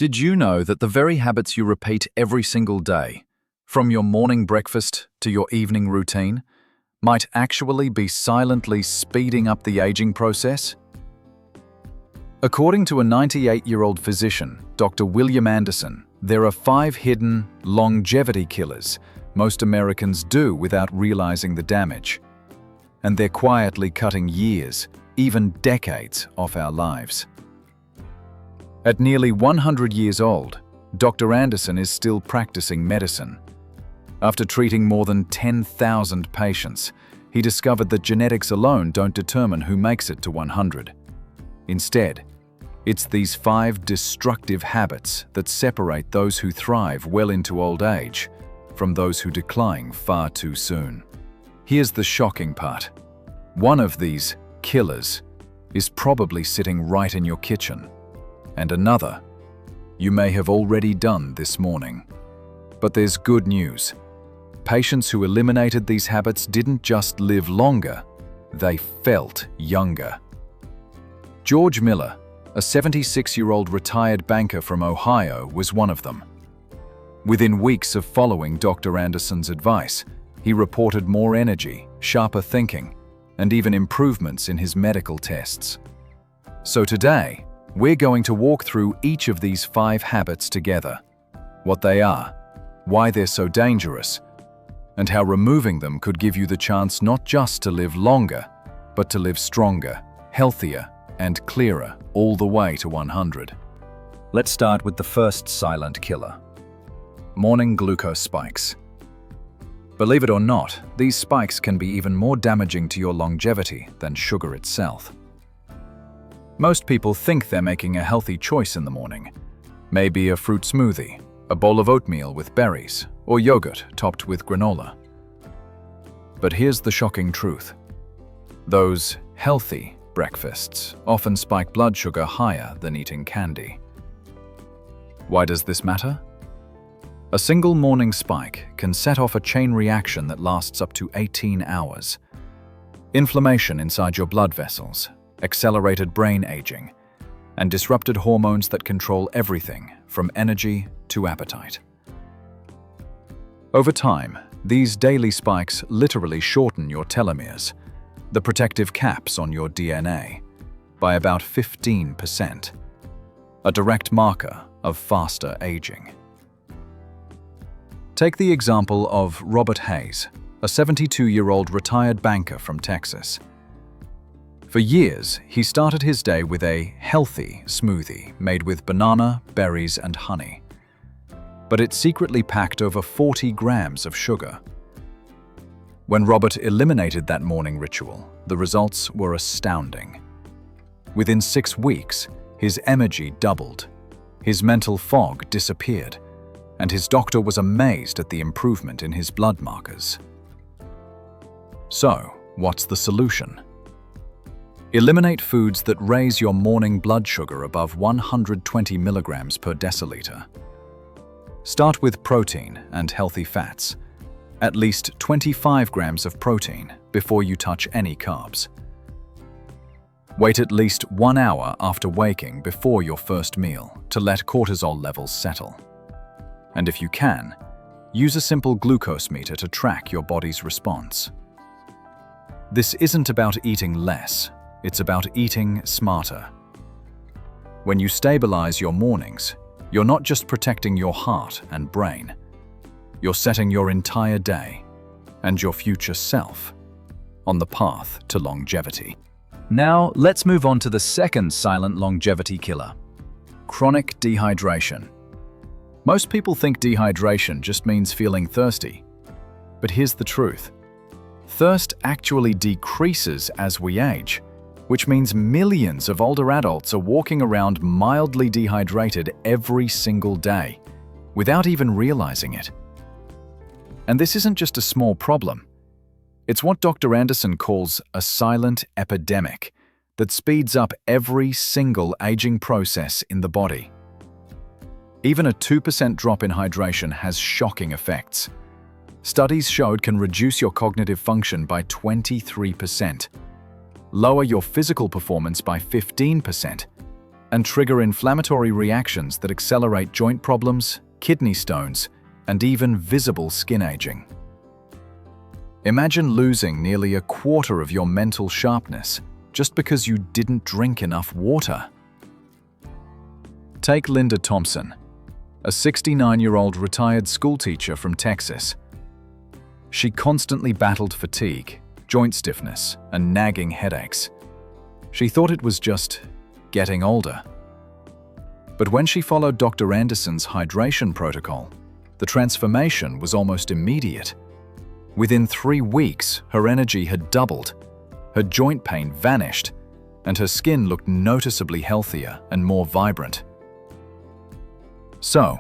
Did you know that the very habits you repeat every single day, from your morning breakfast to your evening routine, might actually be silently speeding up the aging process? According to a 98-year-old physician, Dr. William Anderson, there are 5 hidden longevity killers most Americans do without realizing the damage. And they're quietly cutting years, even decades, off our lives. At nearly 100 years old, Dr. Anderson is still practicing medicine. After treating more than 10,000 patients, he discovered that genetics alone don't determine who makes it to 100. Instead, it's these 5 destructive habits that separate those who thrive well into old age from those who decline far too soon. Here's the shocking part. One of these killers is probably sitting right in your kitchen. And another, you may have already done this morning. But there's good news. Patients who eliminated these habits didn't just live longer, they felt younger. George Miller, a 76-year-old retired banker from Ohio, was one of them. Within weeks of following Dr. Anderson's advice, he reported more energy, sharper thinking, and even improvements in his medical tests. So today, we're going to walk through each of these 5 habits together, what they are, why they're so dangerous, and how removing them could give you the chance not just to live longer, but to live stronger, healthier, and clearer all the way to 100. Let's start with the first silent killer: morning glucose spikes. Believe it or not, these spikes can be even more damaging to your longevity than sugar itself. Most people think they're making a healthy choice in the morning. Maybe a fruit smoothie, a bowl of oatmeal with berries, or yogurt topped with granola. But here's the shocking truth. Those healthy breakfasts often spike blood sugar higher than eating candy. Why does this matter? A single morning spike can set off a chain reaction that lasts up to 18 hours. Inflammation inside your blood vessels, accelerated brain aging, and disrupted hormones that control everything from energy to appetite. Over time, these daily spikes literally shorten your telomeres, the protective caps on your DNA, by about 15%, a direct marker of faster aging. Take the example of Robert Hayes, a 72-year-old retired banker from Texas. For years, he started his day with a healthy smoothie made with banana, berries, and honey. But it secretly packed over 40 grams of sugar. When Robert eliminated that morning ritual, the results were astounding. Within 6 weeks, his energy doubled, his mental fog disappeared, and his doctor was amazed at the improvement in his blood markers. So, what's the solution? Eliminate foods that raise your morning blood sugar above 120 milligrams per deciliter. Start with protein and healthy fats, at least 25 grams of protein before you touch any carbs. Wait at least 1 hour after waking before your first meal to let cortisol levels settle. And if you can, use a simple glucose meter to track your body's response. This isn't about eating less. It's about eating smarter. When you stabilize your mornings, you're not just protecting your heart and brain. You're setting your entire day and your future self on the path to longevity. Now, let's move on to the second silent longevity killer: chronic dehydration. Most people think dehydration just means feeling thirsty. But here's the truth. Thirst actually decreases as we age, which means millions of older adults are walking around mildly dehydrated every single day, without even realizing it. And this isn't just a small problem. It's what Dr. Anderson calls a silent epidemic that speeds up every single aging process in the body. Even a 2% drop in hydration has shocking effects. Studies showed can reduce your cognitive function by 23%, lower your physical performance by 15%, and trigger inflammatory reactions that accelerate joint problems, kidney stones, and even visible skin aging. Imagine losing nearly a quarter of your mental sharpness just because you didn't drink enough water. Take Linda Thompson, a 69-year-old retired schoolteacher from Texas. She constantly battled fatigue, joint stiffness, and nagging headaches. She thought it was just getting older. But when she followed Dr. Anderson's hydration protocol, the transformation was almost immediate. Within 3 weeks, her energy had doubled, her joint pain vanished, and her skin looked noticeably healthier and more vibrant. So,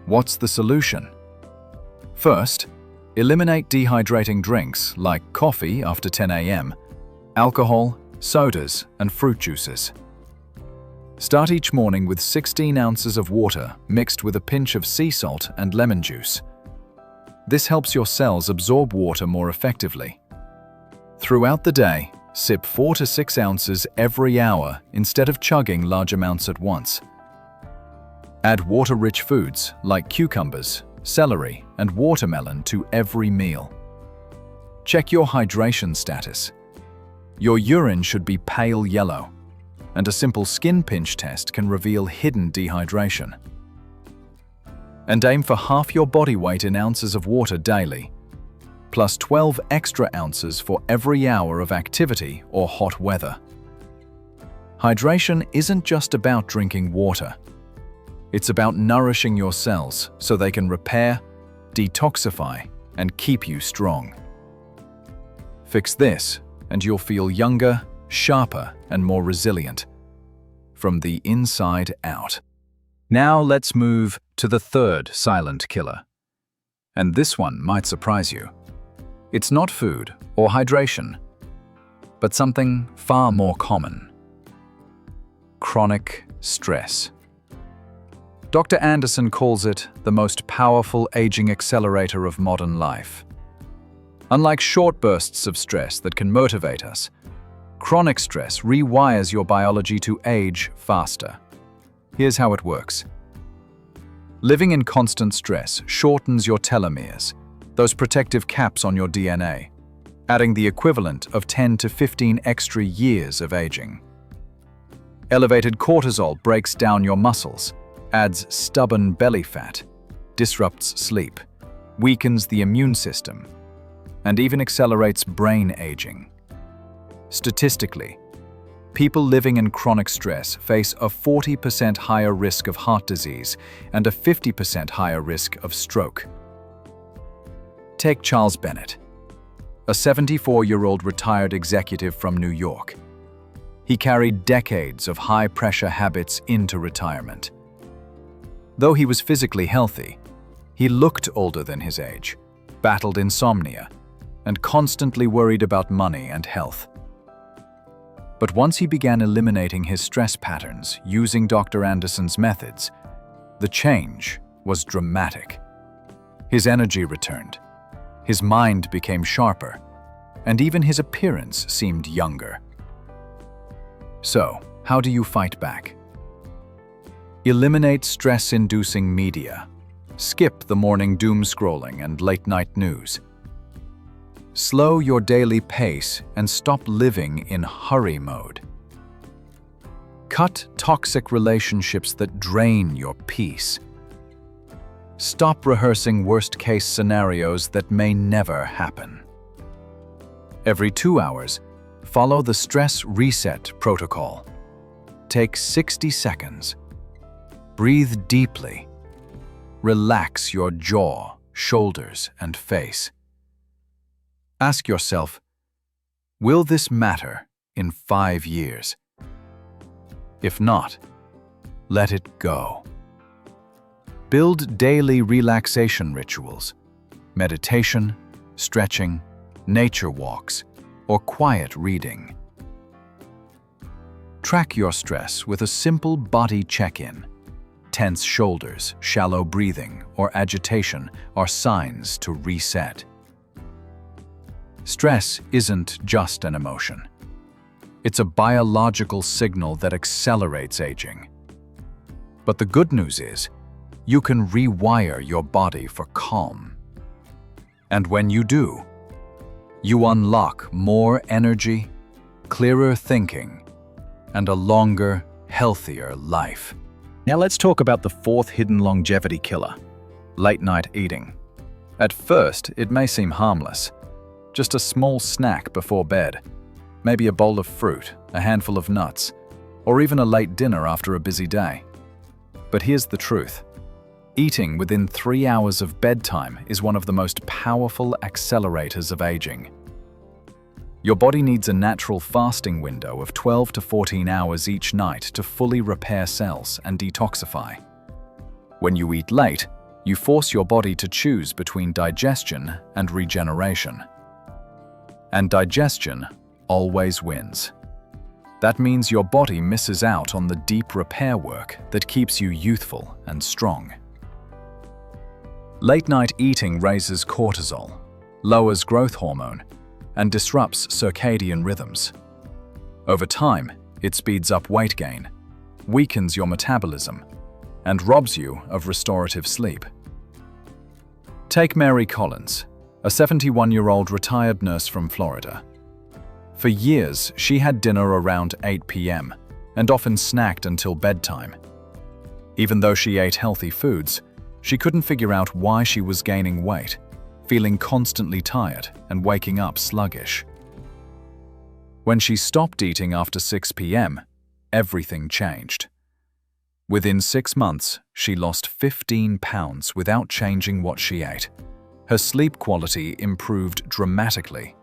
what's the solution? First, eliminate dehydrating drinks like coffee after 10 a.m., alcohol, sodas, and fruit juices. Start each morning with 16 ounces of water mixed with a pinch of sea salt and lemon juice. This helps your cells absorb water more effectively. Throughout the day, sip 4 to 6 ounces every hour instead of chugging large amounts at once. Add water-rich foods like cucumbers, celery, and watermelon to every meal. Check your hydration status. Your urine should be pale yellow, and a simple skin pinch test can reveal hidden dehydration. And aim for half your body weight in ounces of water daily, plus 12 extra ounces for every hour of activity or hot weather. Hydration isn't just about drinking water. It's about nourishing your cells so they can repair, detoxify, and keep you strong. Fix this, and you'll feel younger, sharper, and more resilient from the inside out. Now let's move to the third silent killer. And this one might surprise you. It's not food or hydration, but something far more common: chronic stress. Dr. Anderson calls it the most powerful aging accelerator of modern life. Unlike short bursts of stress that can motivate us, chronic stress rewires your biology to age faster. Here's how it works. Living in constant stress shortens your telomeres, those protective caps on your DNA, adding the equivalent of 10 to 15 extra years of aging. Elevated cortisol breaks down your muscles, adds stubborn belly fat, disrupts sleep, weakens the immune system, and even accelerates brain aging. Statistically, people living in chronic stress face a 40% higher risk of heart disease and a 50% higher risk of stroke. Take Charles Bennett, a 74-year-old retired executive from New York. He carried decades of high-pressure habits into retirement. Though he was physically healthy, he looked older than his age, battled insomnia, and constantly worried about money and health. But once he began eliminating his stress patterns using Dr. Anderson's methods, the change was dramatic. His energy returned, his mind became sharper, and even his appearance seemed younger. So, how do you fight back? Eliminate stress-inducing media. Skip the morning doom scrolling and late-night news. Slow your daily pace and stop living in hurry mode. Cut toxic relationships that drain your peace. Stop rehearsing worst-case scenarios that may never happen. Every 2 hours, follow the stress reset protocol. Take 60 seconds. Breathe deeply. Relax your jaw, shoulders, and face. Ask yourself, will this matter in 5 years? If not, let it go. Build daily relaxation rituals, meditation, stretching, nature walks, or quiet reading. Track your stress with a simple body check-in. Tense shoulders, shallow breathing, or agitation are signs to reset. Stress isn't just an emotion. It's a biological signal that accelerates aging. But the good news is, you can rewire your body for calm. And when you do, you unlock more energy, clearer thinking, and a longer, healthier life. Now let's talk about the fourth hidden longevity killer, late-night eating. At first, it may seem harmless. Just a small snack before bed, maybe a bowl of fruit, a handful of nuts, or even a late dinner after a busy day. But here's the truth. Eating within 3 hours of bedtime is one of the most powerful accelerators of aging. Your body needs a natural fasting window of 12 to 14 hours each night to fully repair cells and detoxify. When you eat late, you force your body to choose between digestion and regeneration. And digestion always wins. That means your body misses out on the deep repair work that keeps you youthful and strong. Late-night eating raises cortisol, lowers growth hormone, and disrupts circadian rhythms. Over time, it speeds up weight gain, weakens your metabolism, and robs you of restorative sleep. Take Mary Collins, a 71-year-old retired nurse from Florida. For years, she had dinner around 8 p.m. and often snacked until bedtime. Even though she ate healthy foods, she couldn't figure out why she was gaining weight, feeling constantly tired and waking up sluggish. When she stopped eating after 6 p.m., everything changed. Within 6 months, she lost 15 pounds without changing what she ate. Her sleep quality improved dramatically,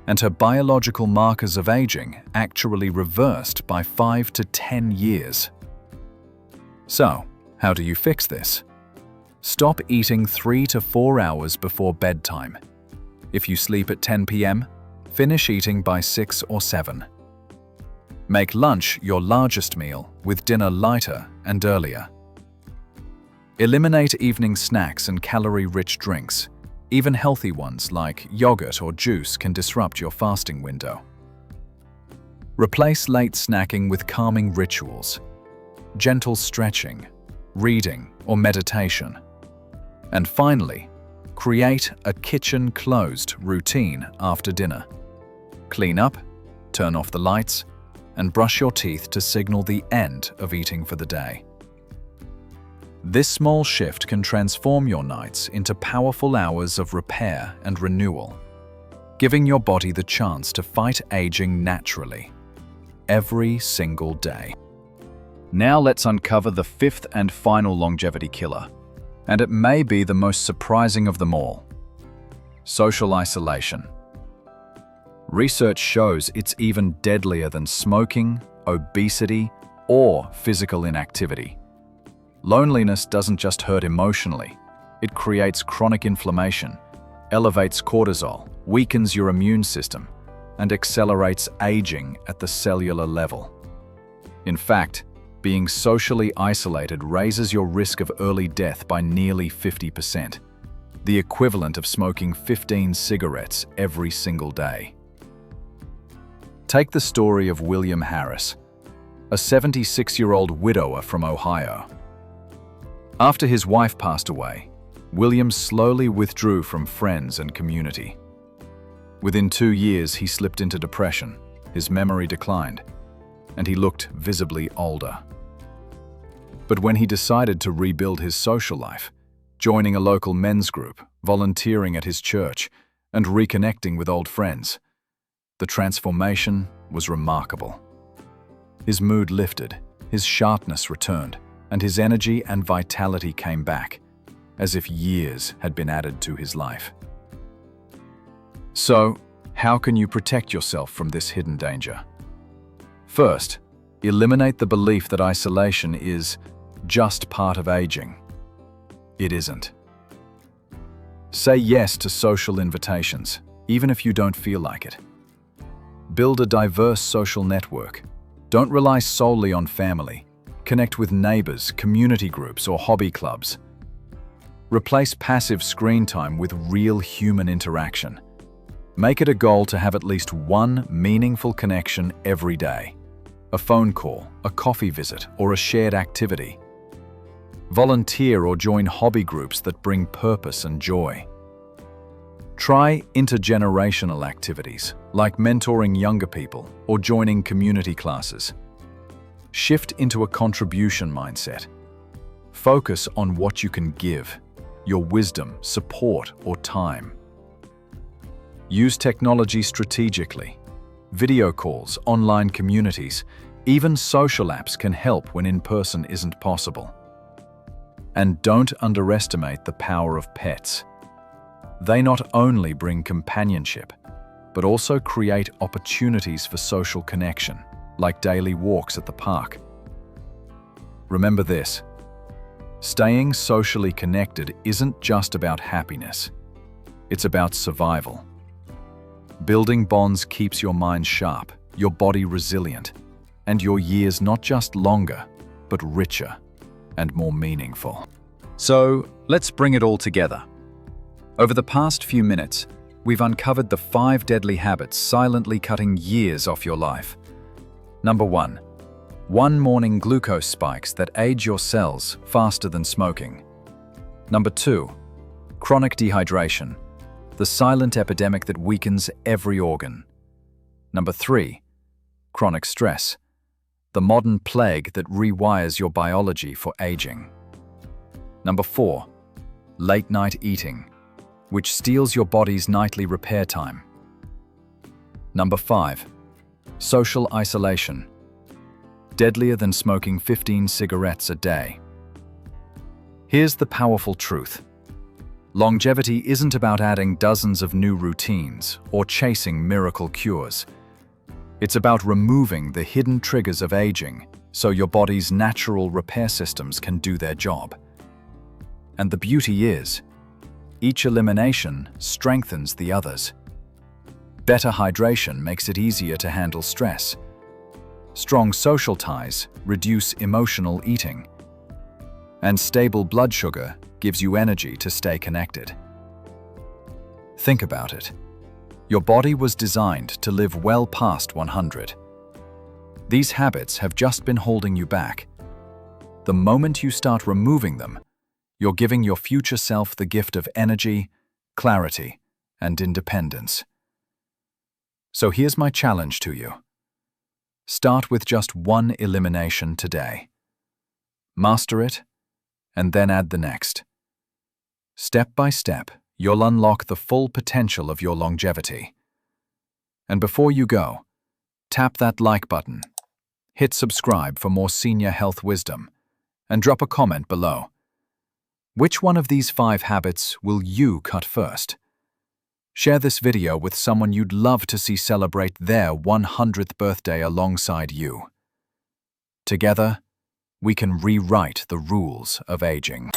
and her biological markers of aging actually reversed by 5 to 10 years. So, how do you fix this? Stop eating 3 to 4 hours before bedtime. If you sleep at 10 p.m., finish eating by 6 or 7. Make lunch your largest meal, with dinner lighter and earlier. Eliminate evening snacks and calorie-rich drinks. Even healthy ones like yogurt or juice can disrupt your fasting window. Replace late snacking with calming rituals, gentle stretching, reading, or meditation. And finally, create a kitchen-closed routine after dinner. Clean up, turn off the lights, and brush your teeth to signal the end of eating for the day. This small shift can transform your nights into powerful hours of repair and renewal, giving your body the chance to fight aging naturally, every single day. Now let's uncover the fifth and final longevity killer, and it may be the most surprising of them all: social isolation. Research shows it's even deadlier than smoking, obesity, or physical inactivity. Loneliness doesn't just hurt emotionally, it creates chronic inflammation, elevates cortisol, weakens your immune system, and accelerates aging at the cellular level. In fact, being socially isolated raises your risk of early death by nearly 50%, the equivalent of smoking 15 cigarettes every single day. Take the story of William Harris, a 76-year-old widower from Ohio. After his wife passed away, William slowly withdrew from friends and community. Within 2 years, he slipped into depression, his memory declined, and he looked visibly older. But when he decided to rebuild his social life, joining a local men's group, volunteering at his church, and reconnecting with old friends, the transformation was remarkable. His mood lifted, his sharpness returned, and his energy and vitality came back, as if years had been added to his life. So, how can you protect yourself from this hidden danger? First, eliminate the belief that isolation is just part of aging. It isn't. Say yes to social invitations, even if you don't feel like it. Build a diverse social network. Don't rely solely on family. Connect with neighbors, community groups, or hobby clubs. Replace passive screen time with real human interaction. Make it a goal to have at least one meaningful connection every day. A phone call, a coffee visit, or a shared activity. Volunteer or join hobby groups that bring purpose and joy. Try intergenerational activities, like mentoring younger people or joining community classes. Shift into a contribution mindset. Focus on what you can give, your wisdom, support, or time. Use technology strategically. Video calls, online communities, even social apps can help when in-person isn't possible. And don't underestimate the power of pets. They not only bring companionship, but also create opportunities for social connection, like daily walks at the park. Remember this: staying socially connected isn't just about happiness, it's about survival. Building bonds keeps your mind sharp, your body resilient, and your years not just longer, but richer and more meaningful. So, let's bring it all together. Over the past few minutes, we've uncovered the 5 deadly habits silently cutting years off your life. Number 1. One morning glucose spikes that age your cells faster than smoking. Number 2. Chronic dehydration, the silent epidemic that weakens every organ. Number 3. Chronic stress, the modern plague that rewires your biology for aging. Number 4. Late-night eating, which steals your body's nightly repair time. Number 5. Social isolation, deadlier than smoking 15 cigarettes a day. Here's the powerful truth. Longevity isn't about adding dozens of new routines or chasing miracle cures. It's about removing the hidden triggers of aging so your body's natural repair systems can do their job. And the beauty is, each elimination strengthens the others. Better hydration makes it easier to handle stress. Strong social ties reduce emotional eating. And stable blood sugar gives you energy to stay connected. Think about it. Your body was designed to live well past 100. These habits have just been holding you back. The moment you start removing them, you're giving your future self the gift of energy, clarity, and independence. So here's my challenge to you. Start with just one elimination today. Master it, and then add the next. Step by step, you'll unlock the full potential of your longevity. And before you go, tap that like button, hit subscribe for more senior health wisdom, and drop a comment below. Which one of these 5 habits will you cut first? Share this video with someone you'd love to see celebrate their 100th birthday alongside you. Together, we can rewrite the rules of aging.